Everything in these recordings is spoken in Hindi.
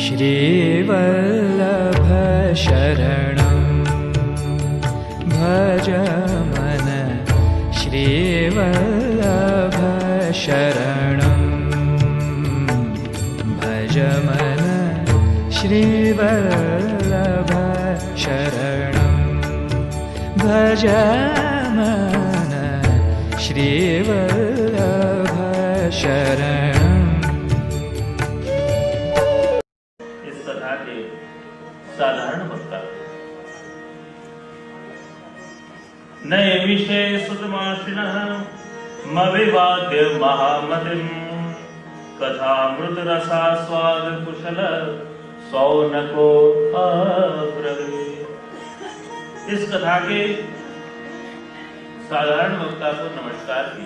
श्रीवल्लभ शरणं भज मन श्रीवल्लभ शरणं भज मन श्रीवल्लभ शरणं भज मन श्रीवल्लभ शरणं। साधारण वक्ता नैमिषे सुतमाशिनः मविवाद्य महामतिं कथामृत रसास्वाद कुशल सौनको अब्रवीत्। इस कथा के साधारण वक्ता को नमस्कार की।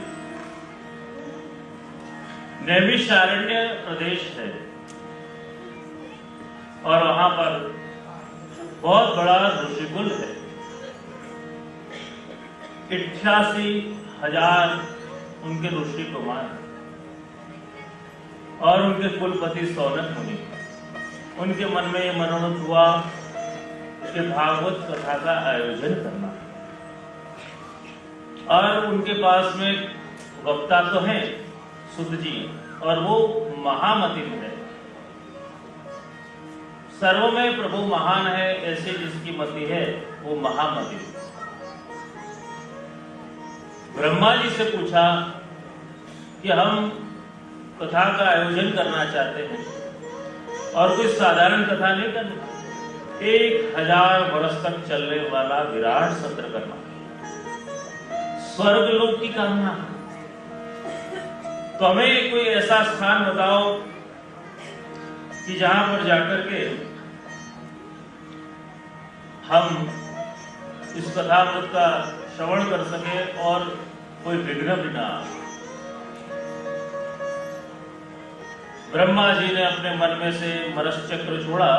नैमिषारण्य प्रदेश है और वहां पर बहुत बड़ा ऋषिकुल है। 88,000 उनके ऋषि कुमार और उनके कुलपति सौनक मुनि। उनके मन में यह मनोरथ हुआ कि भागवत कथा का आयोजन करना, और उनके पास में वक्ता तो हैं सुत जी, और वो महामति है। सर्व में प्रभु महान है, ऐसे जिसकी मति है वो महामति। ब्रह्मा जी से पूछा कि हम कथा का आयोजन करना चाहते हैं और कोई साधारण कथा नहीं करनी, 1000 वर्ष तक चलने वाला विराट सत्र करना, स्वर्ग लोक की कामना। तो हमें कोई ऐसा स्थान बताओ कि जहां पर जाकर के हम इस कथामृत का श्रवण कर सके और कोई विघ्न भी ना आए। ब्रह्मा जी ने अपने मन में से मरस चक्र छोड़ा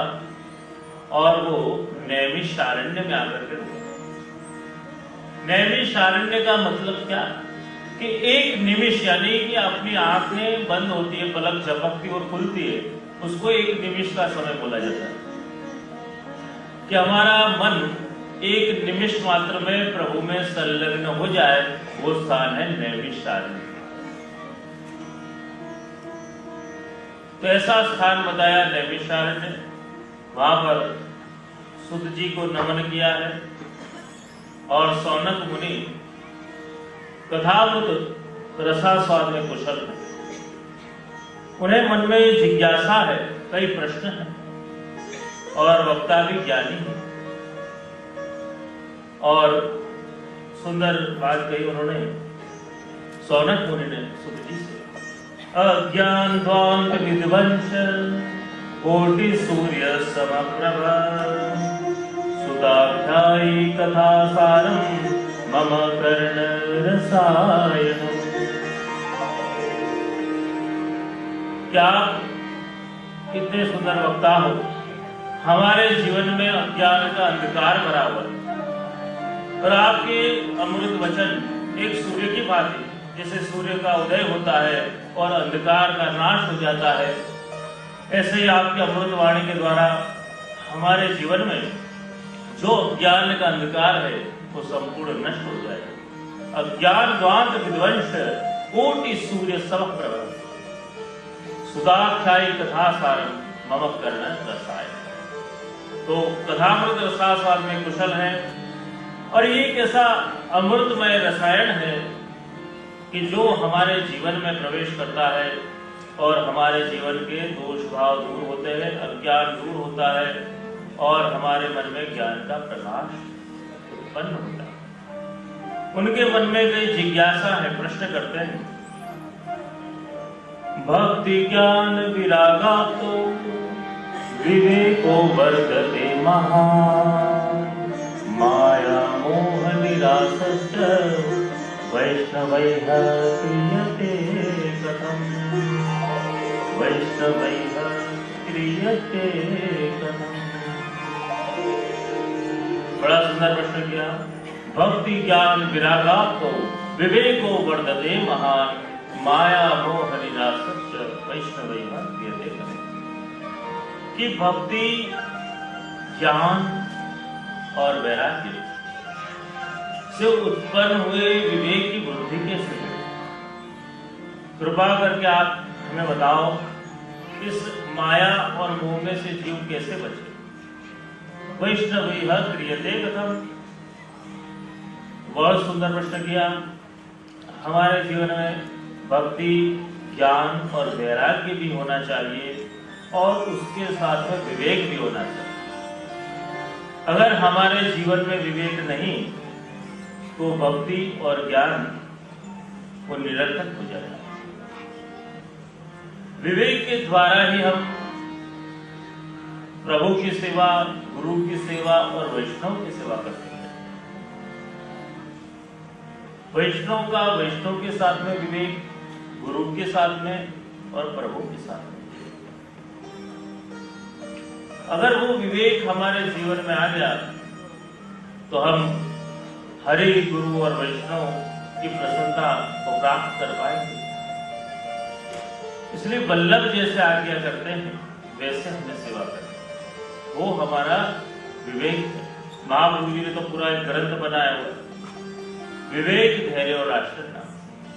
और वो नैमिषारण्य में आकर के रुका। नैमिषारण्य का मतलब क्या कि एक निमिष, यानी कि अपनी आंखें बंद होती है, पलक झपकती और खुलती है, उसको एक निमिष का समय बोला जाता है। कि हमारा मन एक निमिष मात्र में प्रभु में संलग्न हो जाए, वो स्थान है नैमिषारण्य। तो ऐसा स्थान बताया नैमिषारण्य। वहां पर सुत जी को नमन किया है और सौनक मुनि कथामृत रसास्वाद में कुशल है। उन्हें मन में जिज्ञासा है, कई प्रश्न हैं, और वक्ता भी ज्ञानी है। और सुंदर बात कही उन्होंने, सौनक मुनि ने सुत जी से, अज्ञान ध्वांत विध्वंस कोटि सूर्य समप्रभ सुताख्यायी कथा सारम मम कर्ण रसायनम। क्या कितने सुंदर वक्ता हो। हमारे जीवन में अज्ञान का अंधकार भरा हुआ है और आपके अमृत वचन एक सूर्य की भांति, जैसे सूर्य का उदय होता है और अंधकार का नाश हो जाता है, ऐसे ही आपके अमृत वाणी के द्वारा हमारे जीवन में जो ज्ञान का अंधकार है वो संपूर्ण नष्ट हो जाएगा। अज्ञान ध्वांत विध्वंस कोटि सूर्य समप्रभ सुदाख्यायी कथा सारम मम कर्ण रसायन। तो कथामृत रसास्वाद में कुशल है और ये एक ऐसा अमृतमय रसायन है कि जो हमारे जीवन में प्रवेश करता है और हमारे जीवन के दोष भाव दूर होते हैं, अज्ञान दूर होता है और हमारे मन में ज्ञान का प्रकाश उत्पन्न होता है। उनके मन में कई जिज्ञासा है, प्रश्न करते हैं। भक्ति ज्ञान विरागातो विवेको वर्धते महान् माया मोह निरासश्च वैष्णवैः क्रियते कथम् वैष्णवैः क्रियते कथम्। बड़ा सुंदर प्रश्न किया। भक्ति ज्ञान विरागातो विवेको वर्धते महान् माया मोह निरासश्च वैष्णवैः क्रियते कथम्। कि भक्ति, ज्ञान और वैराग्य से उत्पन्न हुए विवेक की वृद्धि कैसे हो? कृपा करके आप हमें बताओ, इस माया और मोह में से जीव कैसे बचे? वैष्णवैः क्रियते कथम? बहुत सुंदर प्रश्न किया। हमारे जीवन में भक्ति, ज्ञान और वैराग्य भी होना चाहिए और उसके साथ में विवेक भी होना चाहिए। अगर हमारे जीवन में विवेक नहीं तो भक्ति और ज्ञान वो निरर्थक हो जाएगा। विवेक के द्वारा ही हम प्रभु की सेवा, गुरु की सेवा और वैष्णव की सेवा करते हैं। वैष्णव के साथ में विवेक, गुरु के साथ में और प्रभु के साथ में। अगर वो विवेक हमारे जीवन में आ गया तो हम हरि, गुरु और वैष्णव की प्रसन्नता को प्राप्त कर पाएंगे। इसलिए वल्लभ जैसे आज्ञा करते हैं वैसे हमें सेवा करें, वो हमारा विवेक है। महाप्रभु जी ने तो पूरा एक ग्रंथ बनाया हुआ है, विवेक, धैर्य और आश्रय नाम,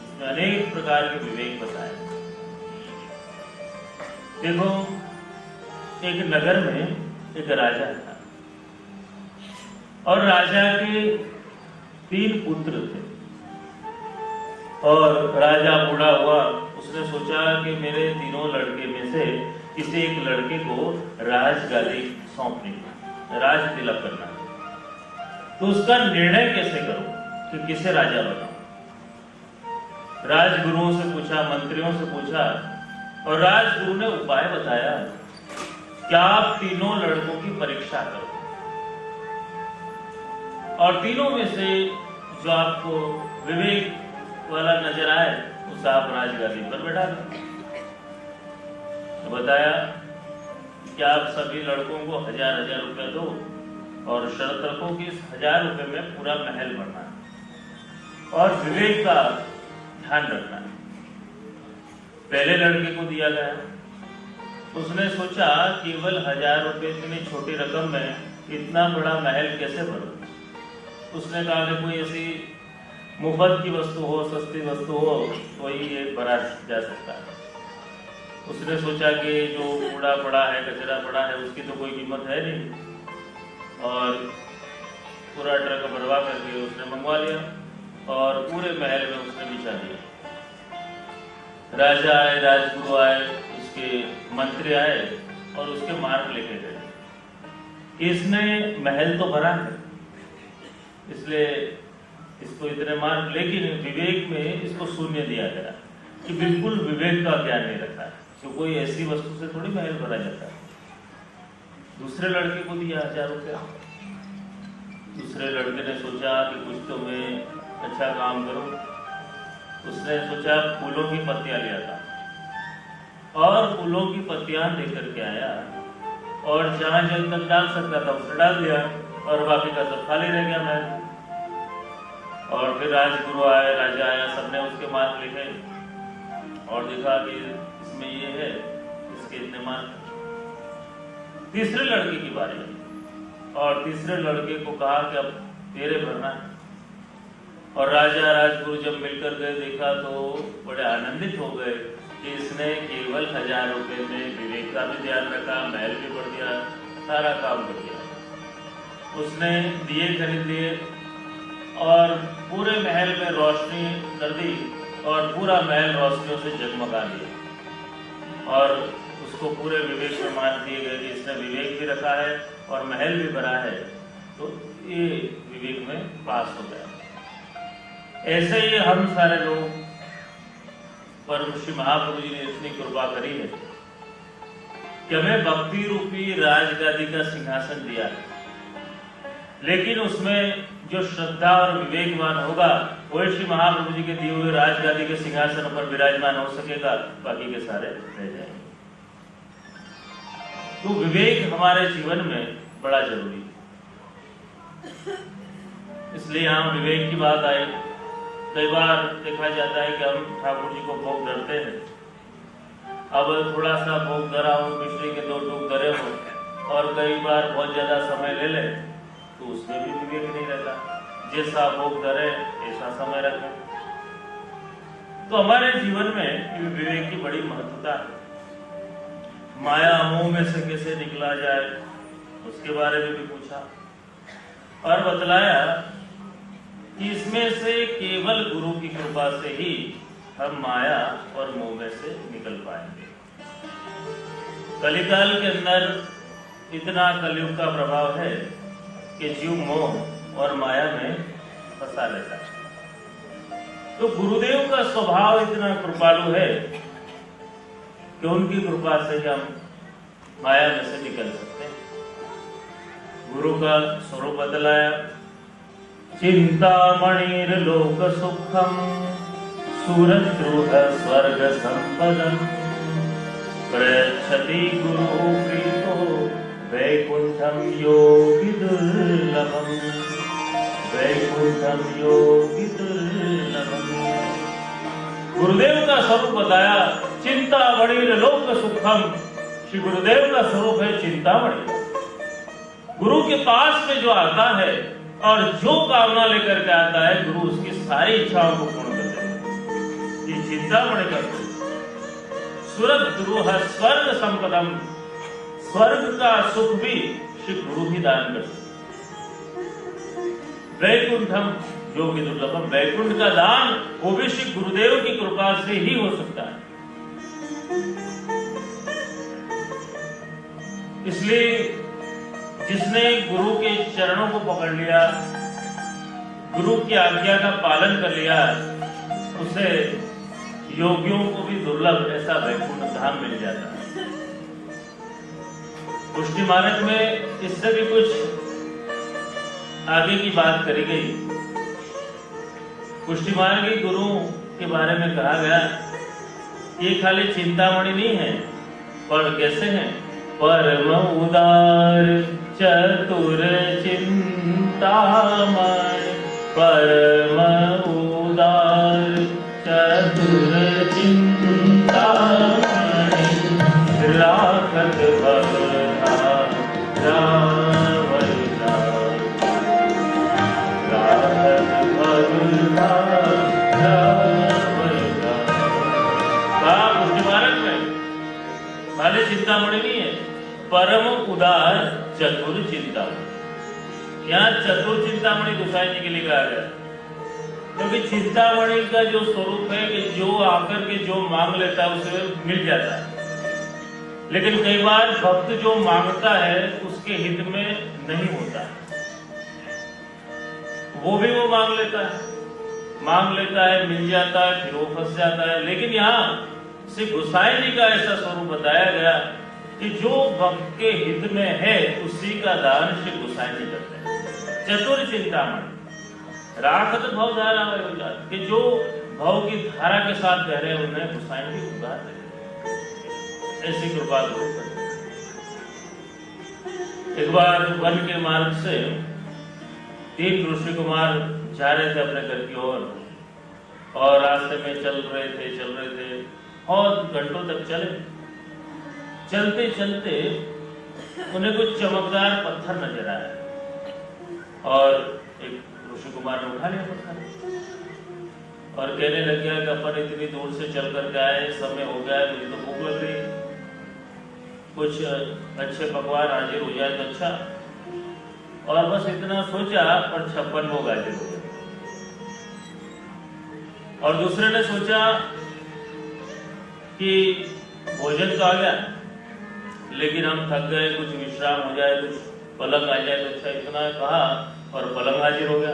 इसमें अनेक प्रकार के विवेक बताए। देखो, एक नगर में एक राजा था और राजा के 3 पुत्र थे और राजा बूढ़ा हुआ। उसने सोचा कि मेरे तीनों लड़के में से किसी एक लड़के को राजगादी सौंपनी, राज तिलक करना। तो उसका निर्णय कैसे करूं कि किसे राजा बनाऊं? राजगुरुओं से पूछा, मंत्रियों से पूछा और राजगुरु ने उपाय बताया कि आप तीनों लड़कों की परीक्षा करो और तीनों में से जो आपको विवेक वाला नजर आए उसे आप राजगादी पर बैठा दो। तो बताया कि आप सभी लड़कों को 1000-1000 रुपए दो और शर्त रखो कि इस 1000 रुपए में पूरा महल बनना है और विवेक का ध्यान रखना है। पहले लड़के को दिया गया, उसने सोचा केवल 1000 रुपए इतनी छोटी रकम में इतना बड़ा महल कैसे बनूं। उसने कहा कि कोई ऐसी मुफ्त की वस्तु हो, सस्ती वस्तु हो तो ही ये बना जा सकता है। उसने सोचा कि जो कूड़ा पड़ा है, कचरा पड़ा है, उसकी तो कोई कीमत है नहीं और पूरा ट्रक भरवा करके उसने मंगवा लिया और पूरे महल में उसने बिछा दिया। राजा आए, राजगुरु आए, उसके मंत्री आए और उसके मार्ग लेके गए। इसने महल तो भरा है इसलिए इसको इतने मार्क, लेकिन विवेक में इसको शून्य दिया गया कि बिल्कुल विवेक का ज्ञान नहीं रखा है। तो कोई ऐसी वस्तु से थोड़ी महल भरा जाता है। दूसरे लड़के को दिया 1000 रुपया। दूसरे लड़के ने सोचा कि कुछ तो मैं अच्छा काम करूं। उसने सोचा फूलों की पत्तियां लिया था और फूलों की पत्तियां लेकर के आया और जहां जल तक डाल सकता था उसे डाल दिया और बाकी का सब खाली रह गया महल। और फिर राजगुरु आए, राजा आया, सबने उसके मार्क लिखे और देखा कि इसमें ये है, इसके इतने मार्क। तीसरे लड़के की बारी और तीसरे लड़के को कहा कि अब तेरे भरना है। और राजा राजगुरु जब मिलकर गए देखा तो बड़े आनंदित हो गए कि इसने केवल 1000 रुपए में विवेक का भी ध्यान रखा, महल भी बढ़ गया, सारा काम कर दिया। उसने दिए खरीद लिए और पूरे महल में रोशनी कर दी और पूरा महल रोशनियों से जगमगा दिया और उसको पूरे विवेक में मान दिए गए कि इसने विवेक भी रखा है और महल भी भरा है, तो ये विवेक में पास हो गया। ऐसे ही हम सारे लोग पर श्री महाप्रभु जी ने इतनी कृपा करी है कि हमें भक्ति रूपी राजगादी का सिंहासन दिया है, लेकिन उसमें जो श्रद्धा और विवेकवान होगा वही श्री महाप्रभु जी के दिए हुए राजगादी के सिंहासन पर विराजमान हो सकेगा, बाकी के सारे रह जाएंगे। तो विवेक हमारे जीवन में बड़ा जरूरी है। इसलिए यहाँ विवेक की बात आई। कई बार देखा जाता है कि हम ठाकुर जी को भोग धरते हैं। अब थोड़ा सा भोग धरा हो, मिश्री के 2 टूक धरे हो कई बार बहुत ज्यादा समय ले ले तो उसमें भी विवेक नहीं रहता। जैसा भोग धरे ऐसा समय रखे। तो हमारे जीवन में विवेक की बड़ी महत्वता है। माया मोह में से कैसे निकला जाए उसके बारे में भी पूछा और बतलाया कि इसमें से केवल गुरु की कृपा से ही हम माया और मोह में से निकल पाएंगे। कलिकाल के अंदर इतना कलयुग का प्रभाव है कि जीव मोह और माया में फंसा रहता है। तो गुरुदेव का स्वभाव इतना कृपालु है कि उनकी कृपा से हम माया में से निकल सकते हैं। गुरु का स्वरूप बतलाया, चिंतामणिर लोक सुखम सूरद्रुह स्वर्ग संपदम प्रयच्छति गुरु प्रीतो वैकुंठम योगी दुर्लभम वैकुंठम योगी दुर्लभम। गुरुदेव का स्वरूप बताया, चिंतामणि लोक सुखम। श्री गुरुदेव का स्वरूप है चिंतामणि। गुरु के पास में जो आता है और जो कामना लेकर के आता है, गुरु उसकी सारी इच्छाओं को पूर्ण कर देते हैं। ये चिंतामणि का सुरद्रुह स्वर्ग संपदम। स्वर्ग का सुख भी श्री गुरु ही दान करते। वैकुंठम योगी दुर्लभम। वैकुंठ का दान वो भी श्री गुरुदेव की कृपा से ही हो सकता है। इसलिए जिसने गुरु के चरणों को पकड़ लिया, गुरु की आज्ञा का पालन कर लिया, उसे योगियों को भी दुर्लभ ऐसा वैकुंठ धाम मिल जाता है। पुष्टि मार्ग में इससे भी कुछ आगे की बात करी गई। पुष्टि मार्गी गुरु के बारे में कहा गया, ये खाली चिंतामणि नहीं है, पर कैसे हैं? परम उदार चतुर चिंतामणि, परम उदार चतुर चिंतामणि, राखत भगता खाली चिंतामणि नहीं है, परम उदार चतुर चिंतामणि। यहाँ चतुर चिंतामणि गोसाई जी के लिए कहा गया, क्योंकि चिंतामणि का जो स्वरूप है कि जो आकर के जो मांग लेता है उसे मिल जाता है। लेकिन कई बार भक्त जो मांगता है उसके हित में नहीं होता, वो भी वो मांग लेता है, मिल जाता है, फिर वो फंस जाता है। लेकिन यहाँ श्री गोसाई जी का ऐसा स्वरूप बताया गया कि जो भक्त के हित में है उसी का दान श्री गोसाई जी करते हैं। चतुर चिंतामणि, राखत भव धारा, कि जो भव की धारा के साथ कह रहे हैं उन्हें गोसाई जी उद्धार देते, ऐसी कृपा करो। एक बार वन के मार्ग से 3 ऋषि कुमार जा रहे थे अपने घर की ओर, और रास्ते में चल रहे थे और घंटों तक चलते चलते उन्हें कुछ चमकदार पत्थर नजर आया और एक ऋषि कुमार ने उठा लिया पत्थर और कहने लग गया कि अपन इतनी दूर से चल कर के आए, समय हो गया, मुझे तो भूख लग रही, कुछ अच्छे पकवान हाजिर हो जाए तो अच्छा। और बस इतना सोचा और 56 लोग हाजिर हो गए। और दूसरे ने सोचा कि भोजन तो आ गया, लेकिन हम थक गए, कुछ विश्राम हो जाए, कुछ पलंग आ जाए तो अच्छा। इतना कहा और पलंग हाजिर हो गया।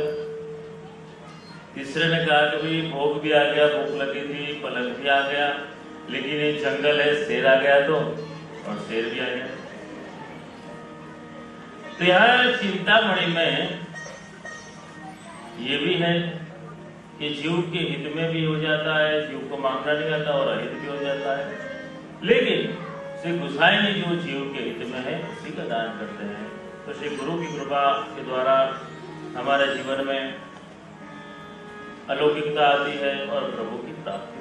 तीसरे ने कहा कि भाई भोग भी आ गया, भूख लगी थी, पलंग भी आ गया, लेकिन ये जंगल है, शेर आ गया तो, और शेर भी आ गया। तो यहाँ चिंतामणि में ये भी है कि जीव के हित में भी हो जाता है, जीव को मांगना नहीं आता और अहित भी हो जाता है। लेकिन श्री गोसाई जी जो जीव के हित में है उसी का दान करते हैं। तो श्री गुरु की कृपा के द्वारा हमारे जीवन में अलौकिकता आती है और प्रभु की प्राप्ति।